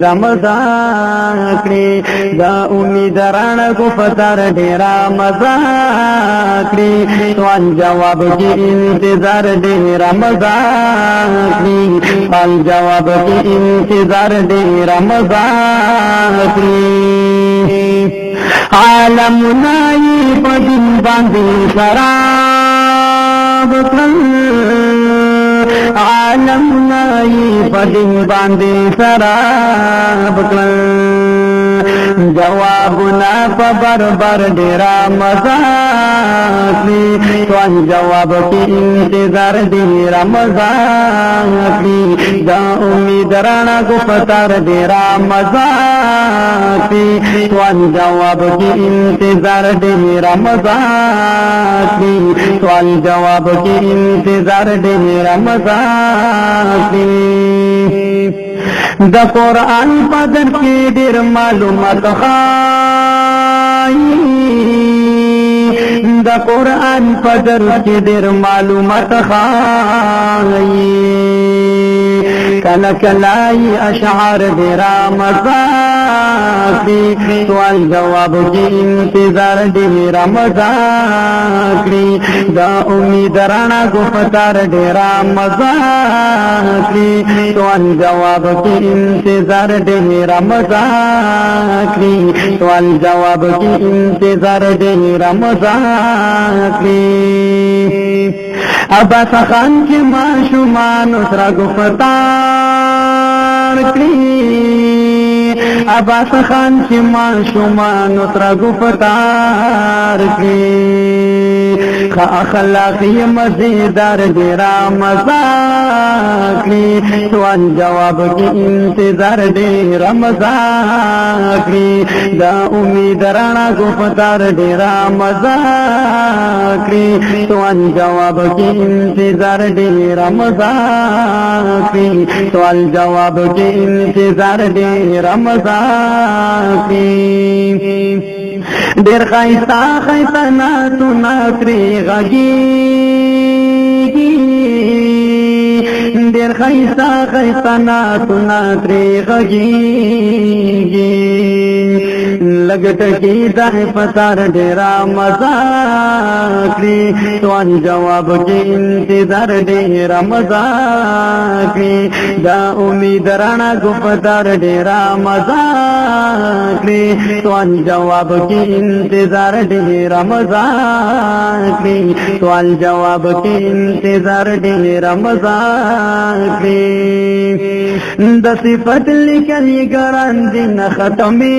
رمضان کړي دا امید رانا کو فتر ډیرا مزا کړي سوال جواب کې انتظار ډیرا مزا کړي سوال جواب کې انتظار ډیرا مزا کړي عالم نای په دین باندې شراب کړ عالم نای پدین باندې شراب کړل جوابنا په بربر ډیرا مزا کړی توان جواب کې انتظار ډیرا مزا کړی دا امید رانا کو پتار ډیرا مزا کړی توان جواب کې انتظار ډیرا مزا کړی توان جواب کې انتظار ډیرا مزا کړی د قرآن پدر کې ډېر معلومات خایي د قرآن پدر کې ډېر معلومات خایي کله کله اشعار ډېر مزه کړي سوال جواب کې انتظار ډېر مزه کړي دا امید رانا کو فتر ډېر مزه کړي سوال جواب کې انتظار ډېر مزه کړي سوال جواب کې انتظار ډېر مزه کړي ابا خان کې ماشومان سره گفتار کړی ابا خان چې ماشومان سره گفتار کړی خا اخلاقی مزیدار ډیر مزه کړی سوال جواب کې انتظار ډیر مزه کړی دا امید رانا گفتار ډیر مزه کړی سوال جواب کې انتظار ډیر مزه کړی سوال جواب کې انتظار ډیر مزه کړی ډیر خایستا خایستا ناتو ناتری غږیږي ډیر خایستا خایستا ناتو ناتری غږیږي لګټ کې د پتار ډیر مزه کړی سوال جواب کې انتظار ډیر مزه کړی دا امید رانا کو پتار ډیر مزه کړی سوال جواب کې انتظار ډیر مزه کړی سوال جواب کې انتظار ډیر مزه کړی د صفات لیکلي ګران دین ختمي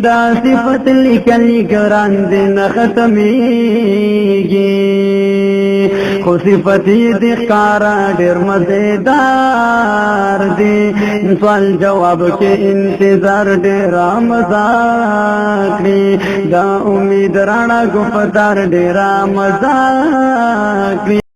دا صفت لیکلی ګران دین ختمیږي خو صفتی دی ښکارا ډېر مزیدار دی سوال جواب کې انتظار ډېر مزه کړي دا امید رانا ګفتار ډېر مزه کړي